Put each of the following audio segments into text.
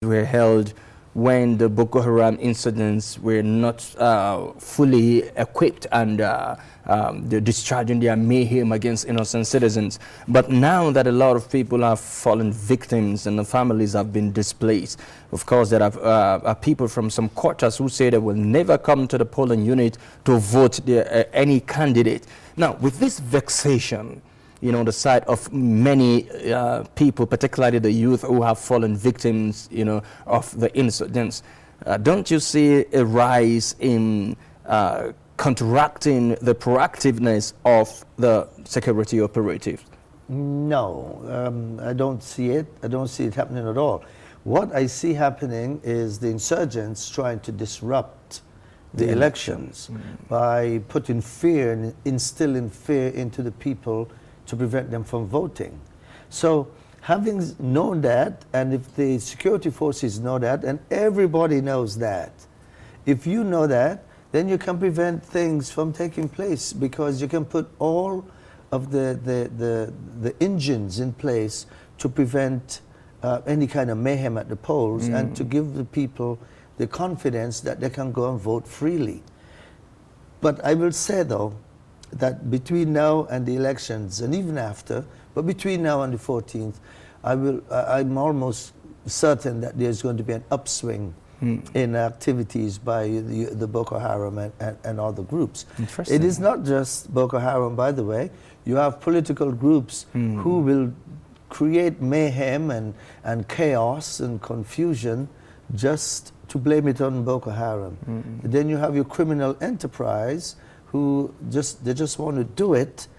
were held when the Boko Haram incidents were not fully equipped and they're discharging their mayhem against innocent citizens. But now that a lot of people have fallen victims and the families have been displaced, of course, there are people from some quarters who say they will never come to the polling unit to vote any candidate. Now, with this vexation, you know, the side of many people, particularly the youth who have fallen victims, you know, of the incidents. Don't you see a rise in counteracting the proactiveness of the security operatives? No, I don't see it. I don't see it happening at all. What I see happening is the insurgents trying to disrupt the elections by putting fear and instilling fear into the people to prevent them from voting. So having known that, and if the security forces know that, and everybody knows that, if you know that, then you can prevent things from taking place, because you can put all of the engines in place to prevent any kind of mayhem at the polls and to give the people the confidence that they can go and vote freely. But I will say though, that between now and the elections, and even after, but between now and the 14th, I'm almost certain that there's going to be an upswing in activities by the Boko Haram and other groups. It is not just Boko Haram, by the way. You have political groups who will create mayhem and chaos and confusion just to blame it on Boko Haram. Then you have your criminal enterprise who they just want to do it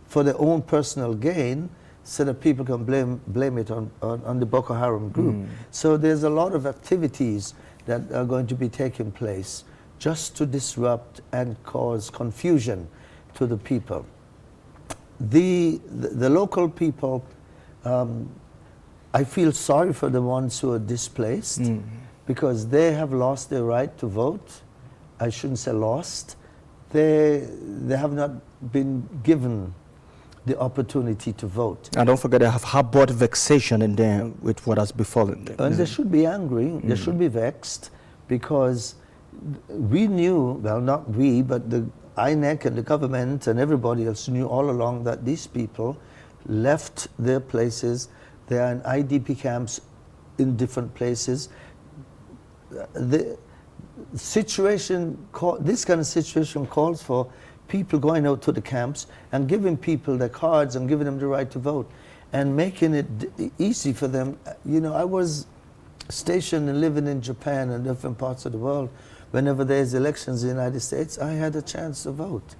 for their own personal gain, so that people can blame it on the Boko Haram group. So there's a lot of activities that are going to be taking place just to disrupt and cause confusion to the people. The local people, I feel sorry for the ones who are displaced, because they have lost their right to vote. I shouldn't say lost. They have not been given the opportunity to vote. And don't forget, they have harbored vexation in them with what has befallen them. And they should be angry, they should be vexed, because we knew, well, not we, but the INEC and the government and everybody else knew all along that these people left their places. They are in IDP camps in different places. This kind of situation calls for people going out to the camps and giving people their cards and giving them the right to vote and making it easy for them. You know, I was stationed and living in Japan and different parts of the world. Whenever there's elections in the United States, I had a chance to vote.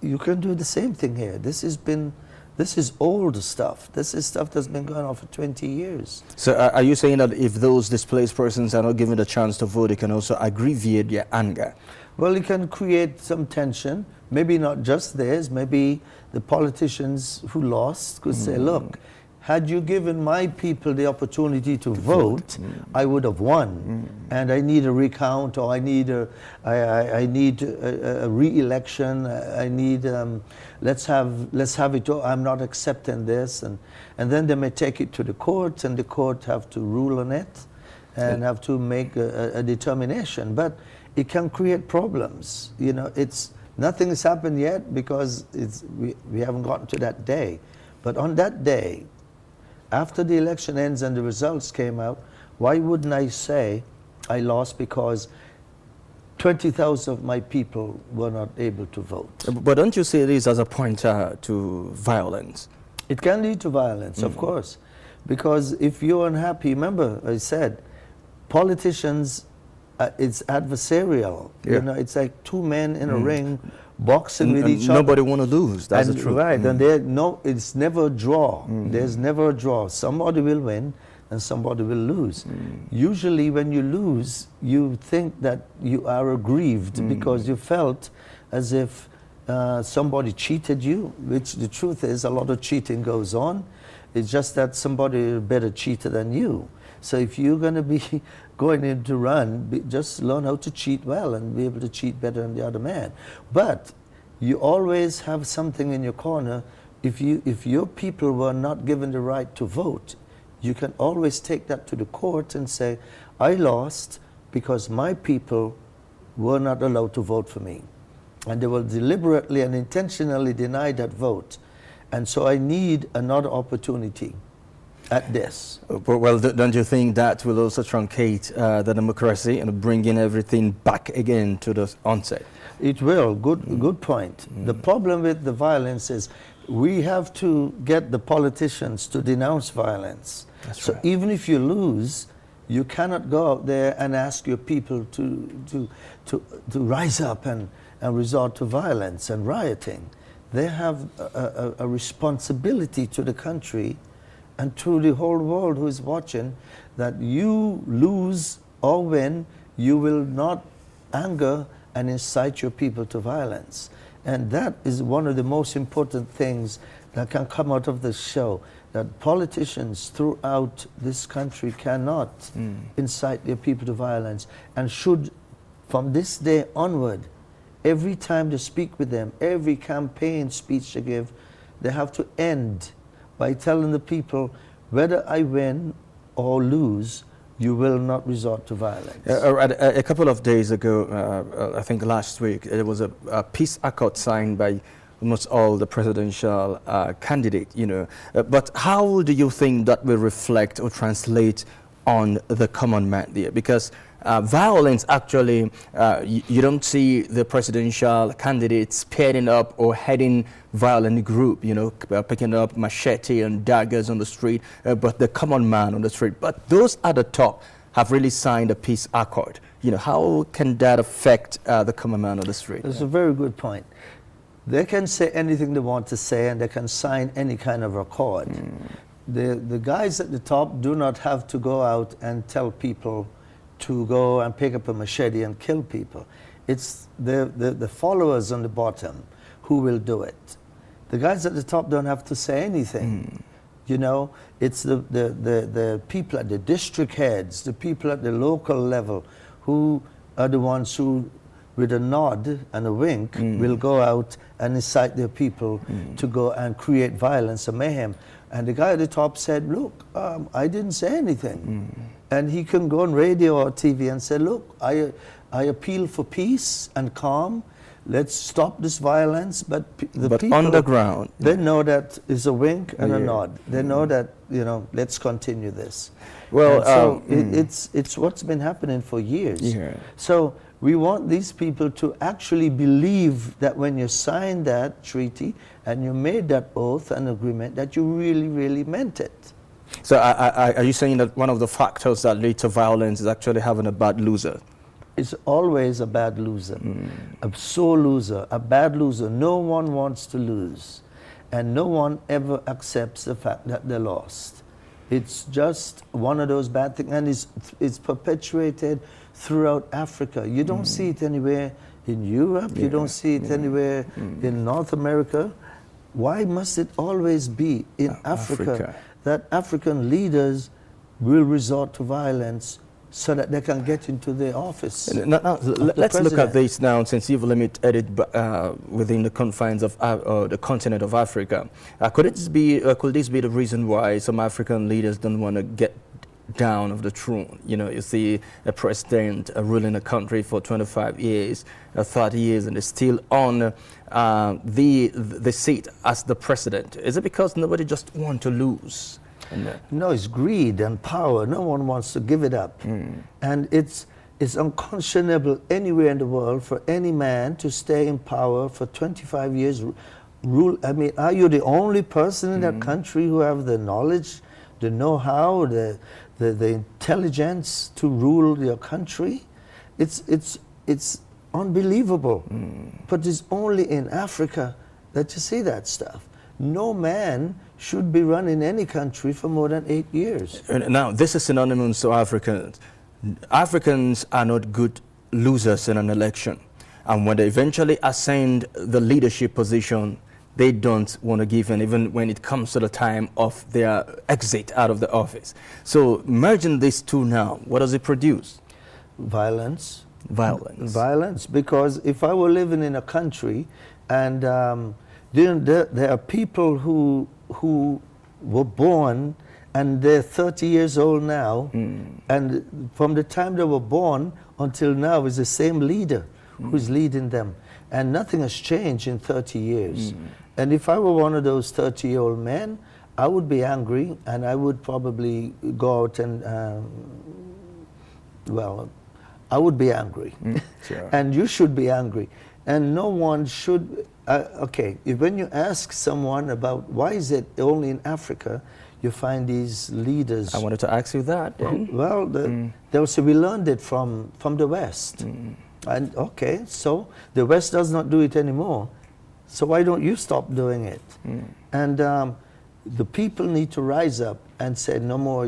You can do the same thing here. This is old stuff. This is stuff that's been going on for 20 years. So are you saying that if those displaced persons are not given the chance to vote, it can also aggravate their anger? Well, it can create some tension. Maybe not just theirs. Maybe the politicians who lost could say, look, had you given my people the opportunity to vote, I would have won. And I need a recount, or I need a re-election. I need, let's have it. I'm not accepting this, and then they may take it to the court, and the court have to rule on it, and have to make a determination. But it can create problems. You know, nothing has happened yet, because we haven't gotten to that day. But on that day, after the election ends and the results came out, why wouldn't I say I lost because 20,000 of my people were not able to vote? But don't you see this as a pointer to violence? It can lead to violence, of course. Because if you're unhappy, remember I said, politicians, it's adversarial. You know, it's like two men in a ring boxing with each other. Nobody want to lose. That's the truth. Right, and it's never a draw. There's never a draw. Somebody will win and somebody will lose. Usually when you lose, you think that you are aggrieved because you felt as if somebody cheated you, which the truth is a lot of cheating goes on. It's just that somebody is a better cheater than you. So if you're going to be going in to run, just learn how to cheat well and be able to cheat better than the other man. But you always have something in your corner. If your people were not given the right to vote, you can always take that to the court and say, I lost because my people were not allowed to vote for me. And they will deliberately and intentionally deny that vote. And so I need another opportunity at this. Well, don't you think that will also truncate the democracy and bring in everything back again to the onset? It will. Good point. The problem with the violence is we have to get the politicians to denounce violence. That's so right. even if you lose, you cannot go out there and ask your people to rise up and resort to violence and rioting. They have a responsibility to the country and to the whole world who is watching, that you lose or win, you will not anger and incite your people to violence. And that is one of the most important things that can come out of this show, that politicians throughout this country cannot incite their people to violence, and should, from this day onward, every time they speak with them, every campaign speech they give, they have to end by telling the people, whether I win or lose, you will not resort to violence. A couple of days ago, I think last week, there was a peace accord signed by almost all the presidential candidates, you know. But how do you think that will reflect or translate on the common man there? Because violence, actually, you don't see the presidential candidates pairing up or heading violent group, you know, picking up machete and daggers on the street, but the common man on the street. But those at the top have really signed a peace accord. You know, how can that affect the common man on the street? That's a very good point. They can say anything they want to say, and they can sign any kind of accord. The guys at the top do not have to go out and tell people to go and pick up a machete and kill people. It's the followers on the bottom who will do it. The guys at the top don't have to say anything. You know, it's the people at the district heads, the people at the local level, who are the ones who, with a nod and a wink, will go out and incite their people to go and create violence and mayhem. And the guy at the top said, look, I didn't say anything. And he can go on radio or TV and say, look, I appeal for peace and calm. Let's stop this violence. But people on the ground, they know that it's a wink and a nod. They know that, you know, let's continue this. Well, so it's what's been happening for years. Yeah. So we want these people to actually believe that when you signed that treaty and you made that oath and agreement, that you really, really meant it. So are you saying that one of the factors that lead to violence is actually having a bad loser? It's always a bad loser, a sore loser, a bad loser. No one wants to lose, and no one ever accepts the fact that they lost. It's just one of those bad things, and it's perpetuated throughout Africa. You don't see it anywhere in Europe, you don't see it anywhere in North America. Why must it always be in Africa that African leaders will resort to violence so that they can get into the office? Now, let's look at this now, since you've limited it within the confines of the continent of Africa. Could this be the reason why some African leaders don't want to get down of the throne? You know, you see a president ruling a country for 25 years, 30 years, and is still on the seat as the president. Is it because nobody just wants to lose? No, it's greed and power. No one wants to give it up. And it's unconscionable anywhere in the world for any man to stay in power for 25 years. Rule. I mean, are you the only person in that country who have the knowledge, the know-how, the intelligence to rule your country? It's unbelievable. But it's only in Africa that you see that stuff. No man should be running any country for more than 8 years. Now, this is synonymous to Africans. Africans are not good losers in an election. And when they eventually ascend the leadership position, they don't want to give in, even when it comes to the time of their exit out of the office. So merging these two now, what does it produce? Violence. Violence. Violence, because if I were living in a country and there are people who were born and they're 30 years old now, and from the time they were born until now is the same leader who's leading them. And nothing has changed in 30 years. And if I were one of those 30-year-old men, I would be angry, and I would probably go out and, well, I would be angry. Sure. And you should be angry. And no one should, okay, when you ask someone about why is it only in Africa you find these leaders. I wanted to ask you that. Well, they'll say we learned it from the West. And okay, so the West does not do it anymore. So why don't you stop doing it? And the people need to rise up and say no more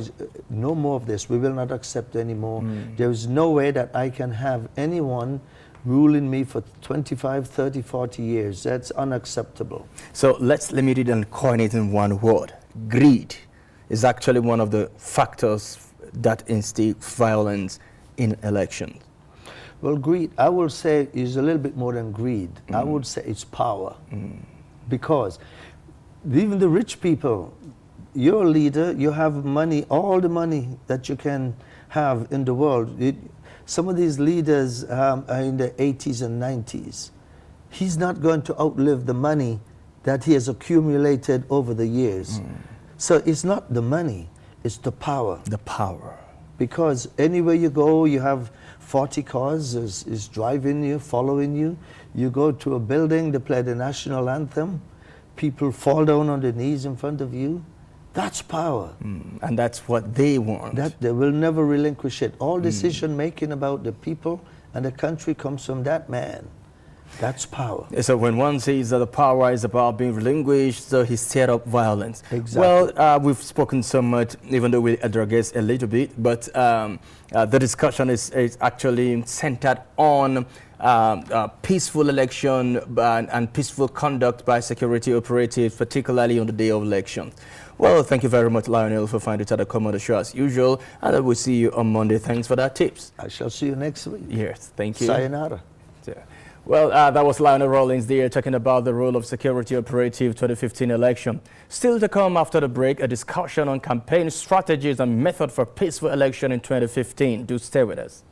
of this. We will not accept anymore. There is no way that I can have anyone ruling me for 25, 30, 40 years. That's unacceptable. So let me read and coin it in one word. Greed is actually one of the factors that instill violence in elections. Well, greed, I will say, is a little bit more than greed. I would say it's power. Because even the rich people, you're a leader, you have money, all the money that you can have in the world. Some of these leaders are in their 80s and 90s. He's not going to outlive the money that he has accumulated over the years. So it's not the money, it's the power. The power. Because anywhere you go, you have 40 cars is driving you, following you. You go to a building, they play the national anthem. People fall down on their knees in front of you. That's power. And that's what they want. That they will never relinquish it. All decision making about the people and the country comes from that man. That's power. So when one says that the power is about being relinquished, so he stirred up violence. Exactly. Well, we've spoken so much, even though we digress a little bit, but the discussion is actually centered on peaceful election and peaceful conduct by security operatives, particularly on the day of elections. Well, thank you very much, Lionel, for finding it at the come on the show as usual, and we'll see you on Monday. Thanks for that tips. I shall see you next week. Yes, thank you. Sayonara. Yeah. Well, that was Lionel Rawlins there talking about the role of security operative 2015 election. Still to come after the break, a discussion on campaign strategies and method for peaceful election in 2015. Do stay with us.